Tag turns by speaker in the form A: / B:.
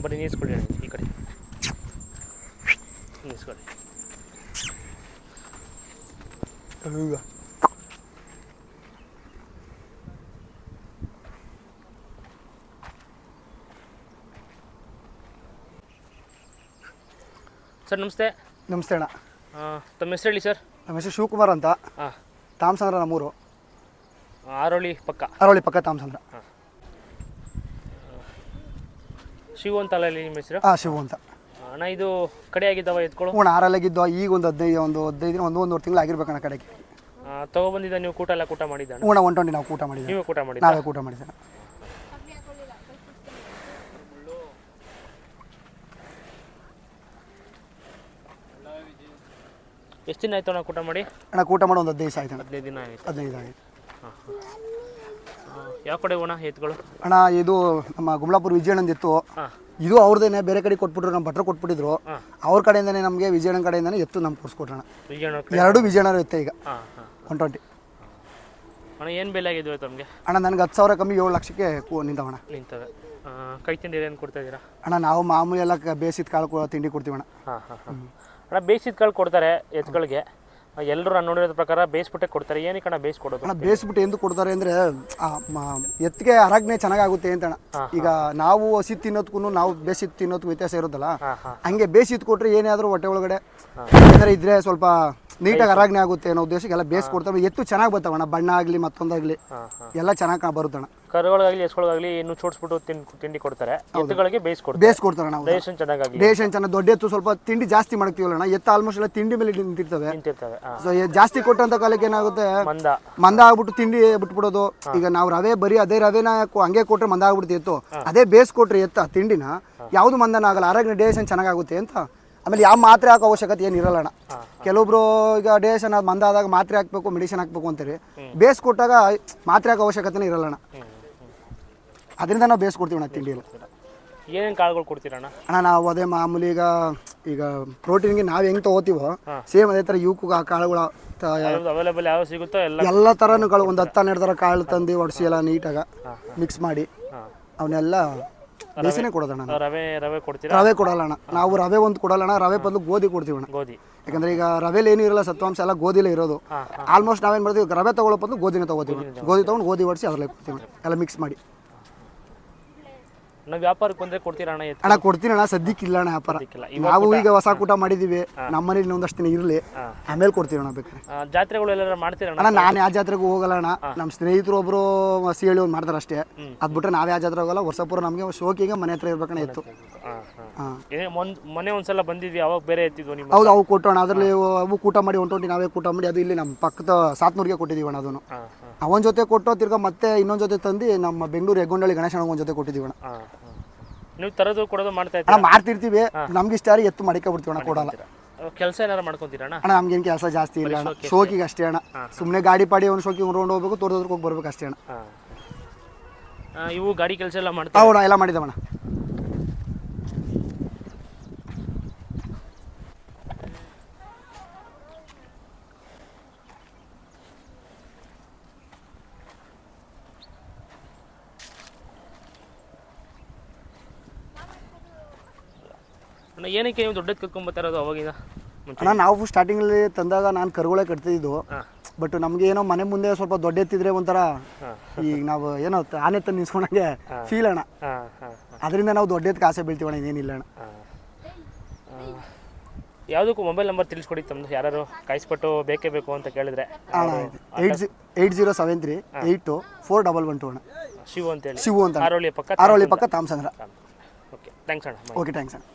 A: ಬರೀ ನಿಲ್ಲಿಸ್ಕೊಳ್ಳಿ ಅಣ್ಣ ಈ ಕಡೆ ನಿಲ್ಲಿಸ್ಕೊಳ್ಳಿ. ಸರ್ ನಮಸ್ತೆ.
B: ನಮಸ್ತೆ ಅಣ್ಣ.
A: ತಮ್ಮ ಹೆಸರು ಹೇಳಿ ಸರ್.
B: ನಮ್ಮ ಹೆಸರು ಶಿವಕುಮಾರ್ ಅಂತ.
A: ಹಾಂ.
B: ತಾಮಸಂದ್ರ ನಮ್ಮೂರು.
A: ಆರೋಳಿ ಪಕ್ಕ
B: ತಾಮಸಂದ್ರ.
A: ಹಾಂ. ಶಿವು ಅಂತ ಅಲ್ಲ ನಿಮ್ಮ ಹೆಸರು?
B: ಹಾಂ, ಶಿವು ಅಂತ.
A: ಅಣ್ಣ ಇದು ಕಡೆ ಆಗಿದ್ದಾವ ಎತ್ಕೊಳ್ಳು?
B: ಹ್ಞೂ, ಆರಲ್ಲಾಗಿದ್ದು. ಈಗ ಒಂದು 15 ದಿನ ಒಂದೂವರೆ ತಿಂಗಳು ಆಗಿರ್ಬೇಕಣ್ಣ ಕಡೆಗೆ.
A: ತೊಗೊಬಂದಿದ್ದ ನೀವು ಕೂಟ ಎಲ್ಲ ಕೂಟ ಮಾಡಿದ್ದ?
B: ಹ್ಞೂ, 120 ನಾವು ಕೂಟ ಮಾಡಿದ್ದೆ.
A: ನೀವು ಕೂಟ ಮಾಡಿ?
B: ನಾವೇ ಕೂಟ ಮಾಡಿದ್ದೆ.
A: ಎಷ್ಟು ದಿನ ಆಯ್ತು ಅಣ್ಣ ಕೂಟ ಮಾಡಿ?
B: ಅಣ್ಣ ಕೂಟ ಮಾಡಿ ಒಂದು 15 ದಿವಸ ಆಯ್ತು.
A: 15 ದಿನ ಆಯ್ತು.
B: 15 ಆಯ್ತು.
A: ಹಾಂ. ಯಾವ ಕಡೆ ಹೋಣ ಎತ್ಗಳು?
B: ಅಣ್ಣ ಇದು ನಮ್ಮ ಗುಮ್ಲಾಪುರ ವಿಜಯಣ್ಣಂದಿತ್ತು.
A: ಹಾಂ.
B: ಇದು ಅವ್ರದ್ದೇನೆ, ಬೇರೆ ಕಡೆ ಕೊಟ್ಬಿಟ್ರು, ನಮ್ಮ ಭಟ್ರು ಕೊಟ್ಬಿಟ್ಟಿದ್ರು. ಅವ್ರ ಕಡೆಯಿಂದನೇ ನಮಗೆ ವಿಜಯಣ್ಣ ಕಡೆಯಿಂದನೇ ಎತ್ತು ನಮ್ಗೆ ಕೊಡ್ಸ್ಕೊಟ್ರಣ. ಎರಡು ವಿಜಯಣ್ಣ ಎತ್ತೆ ಈಗ. 120.
A: ಅಣ್ಣ ಏನು ಬೆಲೆ ಆಗಿದೆ ಇವತ್ತು ನಮಗೆ?
B: ಅಣ್ಣ ನನಗೆ 10,000 ಕಮ್ಮಿ 7 ಲಕ್ಷಕ್ಕೆ ನಿಂತವಣ್ಣ.
A: ನಿಂತವೆ. ಕೈ ತಿಂಡಿ ಏನು ಕೊಡ್ತಾ ಇದ್ದೀರಾ?
B: ಅಣ್ಣ ನಾವು ಮಾಮೂಲಿ ಎಲ್ಲ ಬೇಯಿಸಿದ ಕಾಳು ತಿಂಡಿ ಕೊಡ್ತೀವಿ ಅಣ್ಣ.
A: ಅಣ್ಣ ಬೇಯಿಸಿದ ಕಾಳು ಕೊಡ್ತಾರೆ ಎತ್ತುಗಳಿಗೆ. ಎಲ್ಲರೂ ನಾನು ನೋಡಿರೋ ಪ್ರಕಾರ ಬೇಯಿಸ್ಬಿಟ್ಟೆ ಕೊಡ್ತಾರೆ. ಏನಕ್ಕೆ ಅಣ್ಣ ಬೇಯಿಸ್ಕೊಡೋದು?
B: ಅಣ್ಣ ಬೇಯಿಸ್ಬಿಟ್ಟು ಎಂದು ಕೊಡ್ತಾರೆ ಅಂದರೆ ಎತ್ತಿಗೆ ಆರೋಗ್ಯ ಚೆನ್ನಾಗಾಗುತ್ತೆ ಅಂತ ಅಣ್ಣ. ಈಗ ನಾವು ಹಸಿ ತಿನ್ನೋದಕ್ಕೂ ನಾವು ಬೇಯಿಸಿದ ತಿನ್ನೋದಕ್ಕೂ ವ್ಯತ್ಯಾಸ ಇರೋದಲ್ಲ. ಹಂಗೆ ಬೇಯಿಸಿದ್ ಕೊಟ್ರೆ ಏನೇ ಆದರೂ ಹೊಟ್ಟೆ ಒಳಗಡೆ ಏನಾರ ಇದ್ರೆ ಸ್ವಲ್ಪ ನೀಟಾಗಿ ಆರೋಗ್ಯ ಆಗುತ್ತೆ ಅನ್ನೋ ಉದ್ದೇಶಕ್ಕೆಲ್ಲ ಬೇಯಿಸ್ಕೊಡ್ತಾರೆ. ಎತ್ತು ಚೆನ್ನಾಗಿ ಬರ್ತಾವಣ್ಣ, ಬಣ್ಣ ಆಗಲಿ ಮತ್ತೊಂದಾಗಲಿ ಎಲ್ಲ ಚೆನ್ನಾಗಿ ಬರುತ್ತಣ್ಣ.
A: ಕರುಗಳಿಗಾಗಲಿ ಎಸ್ಗಳಿಗಾಗಲಿ ಇನ್ನು ಚೋಡಿಸ್ಬಿಟ್ಟು ತಿಂಡಿ ಕೊಡ್ತಾರೆ. ಎತ್ತುಗಳಿಗೆ
B: ಬೇಯಿಸ್ಕೊಡ್ತಾರೆ ನಾವು.
A: ಡೈಜೆಷನ್ ಚೆನ್ನಾಗಿ
B: ದೊಡ್ಡ ಎತ್ತು ಸ್ವಲ್ಪ ತಿಂಡಿ ಜಾಸ್ತಿ ಮಾಡ್ತೀವಲ್ಲ, ಎತ್ತು ಆಲ್ಮೋಸ್ಟ್ ಎಲ್ಲ ತಿಂಡಿ ಮೇಲೆ ನಿಂತಿರ್ತವೆ. ಸೊ ಜಾಸ್ತಿ ಕೊಟ್ಟಂತ ಕಾಲಕ್ಕೆ ಏನಾಗುತ್ತೆ, ಮಂದ ಆಗ್ಬಿಟ್ಟು ತಿಂಡಿ ಬಿಟ್ಬಿಡೋದು. ಈಗ ನಾವು ಬರೀ ಅದೇ ರವೆನ ಹಂಗೆ ಕೊಟ್ರೆ ಮಂದ ಆಗ್ಬಿಡ್ತಿ ಎತ್ತು. ಅದೇ ಬೇಯಿಸ್ಕೊಟ್ರೆ ಎತ್ತ ತಿಂಡಿನ ಯಾವುದು ಮಂದನ ಆಗಲ್ಲ, ಆರೋಗ್ಯ ಡೈಜೆಷನ್ ಚೆನ್ನಾಗುತ್ತೆ ಅಂತ. ಆಮೇಲೆ ಯಾವ ಮಾತ್ರೆ ಹಾಕೋ ಅವಶ್ಯಕತೆ ಏನು ಇರಲ್ಲಣ್ಣ. ಕೆಲವೊಬ್ರು ಈಗ ಡೈಜೆಷನ್ ಮಂದ ಆದಾಗ ಮಾತ್ರೆ ಹಾಕ್ಬೇಕು, ಮೆಡಿಸಿನ್ ಹಾಕ್ಬೇಕು ಅಂತೀರಿ. ಬೇಯಿಸ್ಕೊಟ್ಟಾಗ ಮಾತ್ರೆ ಹಾಕೋ ಅವಶ್ಯಕತೆನೇ ಇರಲ್ಲಣ್ಣ. ಅದರಿಂದ ನಾವು ಬೇಯಿಸ್ಕೊಡ್ತೀವಿ ಅಣ್ಣ ತಿಂಡಿ ಎಲ್ಲ.
A: ಏನೇನು ಕಾಳುಗಳು ಕೊಡ್ತೀರಣ್ಣ?
B: ಅಣ್ಣ ನಾವು ಅದೇ ಮಾಮೂಲಿ ಈಗ ಪ್ರೋಟೀನ್ಗೆ ನಾವು ಹೆಂಗೆ ತೊಗೋತೀವೋ ಸೇಮ್ ಅದೇ ಥರ ಇವಕ್ಕೂ ಕಾಳುಗಳು
A: ಅವೈಲೇಬಲ್ ಯಾವ ಸಿಗುತ್ತೋ
B: ಎಲ್ಲ ಥರನೂ ಕಾಳು ಒಂದು 10-12 ಥರ ಕಾಳು ತಂದು ಒಡಿಸಿ ಎಲ್ಲ ನೀಟಾಗಿ ಮಿಕ್ಸ್ ಮಾಡಿ ಅವನ್ನೆಲ್ಲ ಬೇಯಿಸಿನೇ ಕೊಡೋದಣ್ಣ. ರವೆ ಕೊಡಲ್ಲ ಅಣ್ಣ ನಾವು. ರವೆ ಒಂದು ಕೊಡಲ್ಲ ಅಣ್ಣ, ರವೆ ಬದಲು ಗೋಧಿ ಕೊಡ್ತೀವಿ ಅಣ್ಣ. ಯಾಕಂದ್ರೆ ಈಗ ರವೆಲಿ ಏನೂ ಇರಲ್ಲ, ಸತ್ವಾಂಶ ಎಲ್ಲ ಗೋಧಿಲೇ ಇರೋದು. ಆಲ್ಮೋಸ್ಟ್ ನಾವೇನು ಮಾಡ್ತೀವಿ, ರವೆ ತೊಗೊಳ್ಳೋ ಬದಲು ಗೋಧಿನೇ ತೊಗೋತೀವಿ. ಗೋಧಿ ತೊಗೊಂಡು ಗೋಧಿ ಒಡಿಸಿ ಅದರಲ್ಲೇ ಕೊಡ್ತೀವಿ ಎಲ್ಲ ಮಿಕ್ಸ್ ಮಾಡಿ.
A: ನಾವು ವ್ಯಾಪಾರಕ್ಕೆ ಬಂದರೆ ಕೊಡ್ತೀರಾ ಅಣ್ಣ?
B: ಅಣ್ಣ ಕೊಡ್ತೀನಿ ಅಣ್ಣ, ಸದ್ಯಕ್ಕೆ ಇಲ್ಲ ಅಣ್ಣ ವ್ಯಾಪಾರ. ನಾವು ಈಗ ಹೊಸ ಕೂಟ ಮಾಡಿದ್ದೀವಿ, ನಮ್ಮ ಮನೇಲಿ ಒಂದಷ್ಟು ದಿನ ಇರಲಿ, ಆಮೇಲೆ ಕೊಡ್ತೀವಿ ಅಣ್ಣ ಬೇಕಾದ್ರೆ.
A: ಜಾತ್ರೆಗಳು ಎಲ್ಲ ಮಾಡ್ತೀರಾ
B: ಅಣ್ಣ? ನಾನು ಯಾವ ಜಾತ್ರೆಗೂ ಹೋಗಲ್ಲ ಅಣ್ಣ. ನಮ್ಮ ಸ್ನೇಹಿತರು ಒಬ್ಬರು ಹೇಳಿ ಒಂದು ಮಾಡ್ತಾರೆ ಅಷ್ಟೇ. ಅದು ಬಿಟ್ಟರೆ ನಾವು ಯಾವ ಜಾತ್ರೆ ಹೋಗಲ್ಲ. ವರ್ಷಪೂರ ನಮಗೆ ಶೋಕಿಗೆ ಮನೆ ಹತ್ರ ಇರ್ಬೇಕಣ್ಣ ಎತ್ತು.
A: ಮೊನ್ನೆ ಒಂದ್ಸಲ ಬಂದಿದ್ವಿ, ಅವಾಗ ಬೇರೆ ಎತ್ತಿದ್ವು ನಿಮ್ಮ?
B: ಹೌದು, ಅವು ಕೊಟ್ಟೋಣ. ಅದರಲ್ಲಿ ಅವು ಕೂಟ ಮಾಡಿ 120 ನಾವೇ ಕೂಟ ಮಾಡಿ, ಅದು ಇಲ್ಲಿ ನಮ್ಮ ಪಕ್ಕದ ಸಾತ್ನೂರಿಗೆ ಕೊಟ್ಟಿದ್ದೀವಿ ಅಣ್ಣ. ಅದನ್ನು ಅವನ ಜೊತೆ ಕೊಟ್ಟು ತಿರ್ಗಾ ಮತ್ತೆ ಇನ್ನೊಂದು ಜೊತೆ ತಂದು ನಮ್ಮ ಬೆಂಗಳೂರು ಹೆಗ್ಗೊಂಡಳ್ಳಿ ಗಣೇಶನ ಒಂದು ಜೊತೆ ಕೊಟ್ಟಿದ್ದೀವಿ ಅಣ್ಣ.
A: ನೀವು ತರೋದು ಕೊಡೋದು ಮಾಡ್ತಾ
B: ಇದ್ದೀವಿ? ಮಾಡ್ತಿರ್ತೀವಿ. ನಮ್ಗೆ ಇಷ್ಟ ಯಾರು ಎತ್ತು ಮಡಿಕೆ ಬಿಡ್ತೀವಿ ಅಣ್ಣ, ಕೊಡಲ್ಲ.
A: ಕೆಲಸ ಏನಾರು ಮಾಡ್ಕೊಂತೀರಾ ಅಣ್ಣ?
B: ನಮ್ಗೇನು ಕೆಲಸ ಜಾಸ್ತಿ ಇಲ್ಲ ಅಣ್ಣ, ಶೋಕಿಗೆ ಅಷ್ಟೇ ಅಣ್ಣ. ಸುಮ್ಮನೆ ಗಾಡಿ ಪಾಡಿ ಒಂದು ಶೋಕಿ ಉಂಡ್ಕೊಂಡು ಹೋಗ್ಬೇಕು, ತೋಟದಕ್ಕೆ ಹೋಗಿ ಬರ್ಬೇಕು ಅಷ್ಟೇ ಅಣ್ಣ.
A: ಇವು ಗಾಡಿ ಕೆಲಸ ಎಲ್ಲ ಮಾಡ್ತಾ?
B: ಹೌದಾ, ಎಲ್ಲ ಮಾಡಿದವಣ್ಣ.
A: ಏನಕ್ಕೆ ನೀವು ದೊಡ್ಡದು ಕರ್ಕೊಂಬತ್ತಾ ಇರೋದು ಅವಾಗಿಂದ?
B: ಅಣ್ಣ ನಾವು ಸ್ಟಾರ್ಟಿಂಗಲ್ಲಿ ತಂದಾಗ ನಾನು ಕರುಗಳೇ ಕಟ್ತಿದ್ದು. ಬಟ್ ನಮ್ಗೆ ಏನೋ ಮನೆ ಮುಂದೆ ಸ್ವಲ್ಪ ದೊಡ್ಡ ಎತ್ತಿದ್ರೆ ಒಂಥರ ಈಗ ನಾವು ಏನೋ ಆನೆ ತಂದು ನಿಲ್ಸ್ಕೊಂಡಂಗೆ ಫೀಲ್ ಅಣ್ಣ. ಅದರಿಂದ ನಾವು ದೊಡ್ಡ ಎತ್ತಿಗೆ ಆಸೆ ಬೀಳ್ತೀವಣ್ಣ, ಇನ್ನೇನಿಲ್ಲ ಅಣ್ಣ.
A: ಯಾವುದಕ್ಕೂ ಮೊಬೈಲ್ ನಂಬರ್ ತಿಳಿಸ್ಕೊಡಿ ತಮ್ಮದು, ಯಾರು ಕಾಯಿಸ್ಬಿಟ್ಟು ಬೇಕೇ ಬೇಕು ಅಂತ ಕೇಳಿದ್ರೆ.
B: 8073 8411 ಅಣ್ಣ.
A: ಶಿವು ಅಂತೇಳಿ.
B: ಶಿವು ಅಂತ,
A: ಆರೋಳಿ ಪಕ್ಕ
B: ತಾಮಸಂದ್ರ.
A: ಓಕೆ, ಥ್ಯಾಂಕ್ಸ್ ಅಣ್ಣ.
B: ಓಕೆ, ಥ್ಯಾಂಕ್ಸ್ ಅಣ್ಣ.